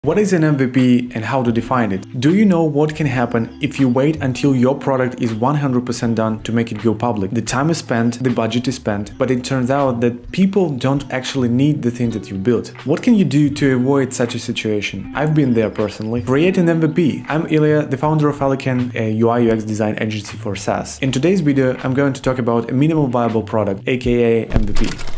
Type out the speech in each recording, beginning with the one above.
What is an MVP and how to define it? Do you know what can happen if you wait until your product is 100% done to make it go public? The time is spent, the budget is spent, but it turns out that people don't actually need the thing that you built. What can you do to avoid such a situation? I've been there personally. Create an MVP. I'm Ilya, the founder of Alican, a UI UX design agency for SaaS. In today's video, I'm going to talk about a minimum viable product, aka MVP.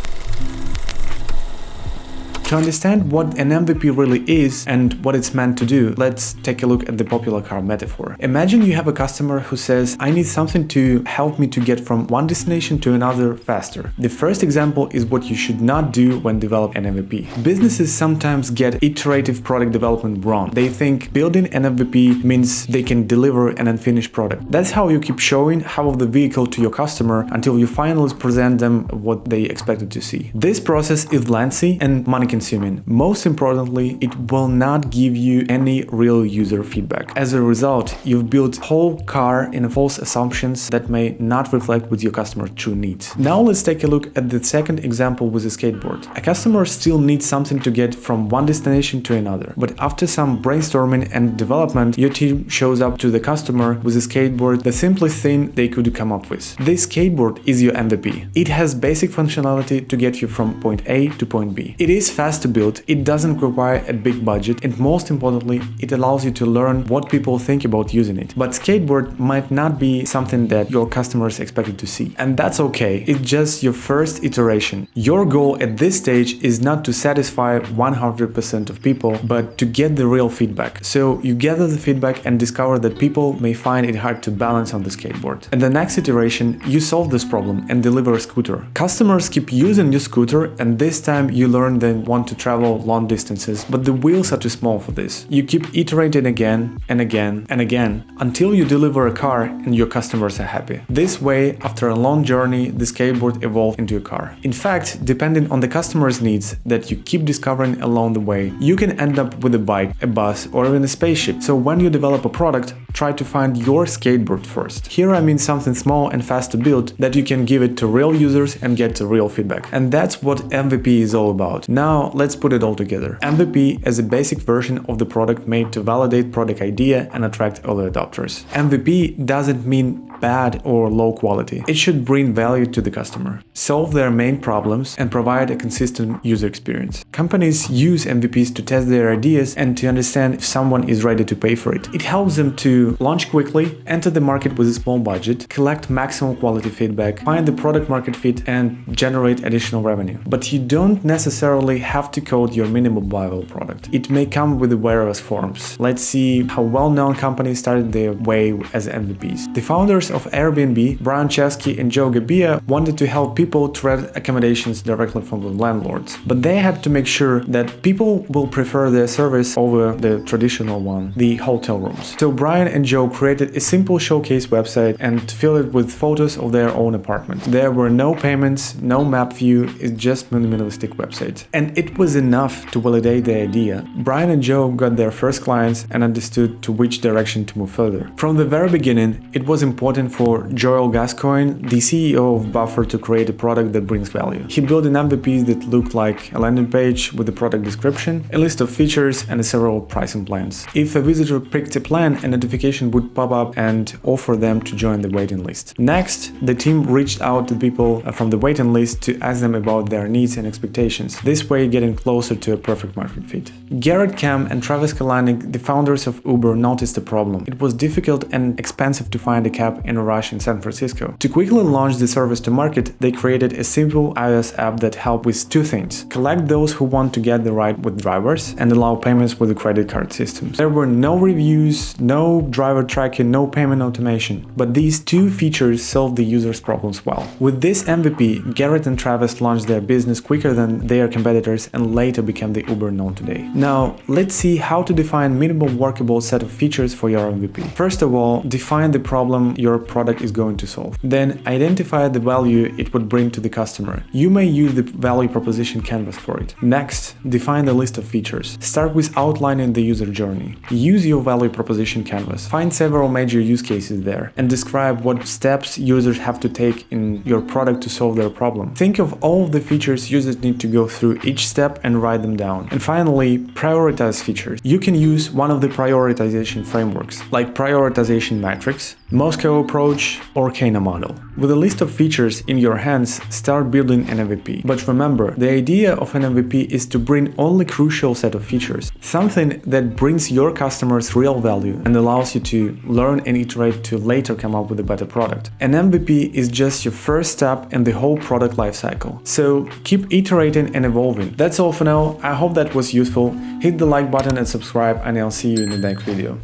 To understand what an MVP really is and what it's meant to do, let's take a look at the popular car metaphor. Imagine you have a customer who says, I need something to help me to get from one destination to another faster. The first example is what you should not do when developing an MVP. Businesses sometimes get iterative product development wrong. They think building an MVP means they can deliver an unfinished product. That's how you keep showing half of the vehicle to your customer until you finally present them what they expected to see. This process is lengthy and money-consuming. Most importantly, it will not give you any real user feedback. As a result, you've built whole car in false assumptions that may not reflect with your customer's true needs. Now let's take a look at the second example with a skateboard. A customer still needs something to get from one destination to another, but after some brainstorming and development, your team shows up to the customer with a skateboard, the simplest thing they could come up with. This skateboard is your MVP. It has basic functionality to get you from point A to point B. It is fast to build, it doesn't require a big budget, and most importantly, it allows you to learn what people think about using it. But skateboard might not be something that your customers expected to see. And that's okay, it's just your first iteration. Your goal at this stage is not to satisfy 100% of people, but to get the real feedback. So you gather the feedback and discover that people may find it hard to balance on the skateboard. In the next iteration, you solve this problem and deliver a scooter. Customers keep using your scooter, and this time you learn they want to travel long distances, but the wheels are too small for this. You keep iterating again and again and again until you deliver a car and your customers are happy. This way, after a long journey, the skateboard evolves into a car. In fact, depending on the customer's needs that you keep discovering along the way, you can end up with a bike, a bus, or even a spaceship. So when you develop a product, try to find your skateboard first. Here I mean something small and fast to build that you can give it to real users and get real feedback. And that's what MVP is all about. Now let's put it all together. MVP is a basic version of the product made to validate product idea and attract early adopters. MVP doesn't mean bad or low quality. It should bring value to the customer, solve their main problems, and provide a consistent user experience. Companies use MVPs to test their ideas and to understand if someone is ready to pay for it. It helps them to launch quickly, enter the market with a small budget, collect maximum quality feedback, find the product market fit, and generate additional revenue. But you don't necessarily have to code your minimum viable product. It may come with various forms. Let's see how well-known companies started their way as MVPs. The founders of Airbnb, Brian Chesky and Joe Gebbia, wanted to help people to rent accommodations directly from the landlords. But they had to make sure that people will prefer their service over the traditional one, the hotel rooms. So Brian and Joe created a simple showcase website and filled it with photos of their own apartment. There were no payments, no map view, it's just a minimalistic website. And it was enough to validate the idea. Brian and Joe got their first clients and understood to which direction to move further. From the very beginning, it was important for Joel Gascoigne, the CEO of Buffer, to create a product that brings value. He built an MVP that looked like a landing page with a product description, a list of features, and several pricing plans. If a visitor picked a plan, a notification would pop up and offer them to join the waiting list. Next, the team reached out to people from the waiting list to ask them about their needs and expectations, this way getting closer to a perfect market fit. Garrett Kam and Travis Kalanick, the founders of Uber, noticed the problem. It was difficult and expensive to find a cab in a rush in San Francisco. To quickly launch the service to market, they created a simple iOS app that helped with two things: collect those who want to get the ride with drivers and allow payments with the credit card systems. There were no reviews, no driver tracking, no payment automation, but these two features solved the users' problems well. With this MVP, Garrett and Travis launched their business quicker than their competitors and later became the Uber known today. Now, let's see how to define minimum workable set of features for your MVP. First of all, define the problem you're product is going to solve. Then identify the value it would bring to the customer. You may use the value proposition canvas for it. Next, define the list of features. Start with outlining the user journey. Use your value proposition canvas. Find several major use cases there and describe what steps users have to take in your product to solve their problem. Think of all of the features users need to go through each step and write them down. And finally, prioritize features. You can use one of the prioritization frameworks, like prioritization matrix, Moscow approach, or Kana model. With a list of features in your hands, start building an MVP. But remember, the idea of an MVP is to bring only crucial set of features, something that brings your customers real value and allows you to learn and iterate to later come up with a better product. An MVP is just your first step in the whole product lifecycle. So keep iterating and evolving. That's all for now. I hope that was useful. Hit the like button and subscribe, and I'll see you in the next video.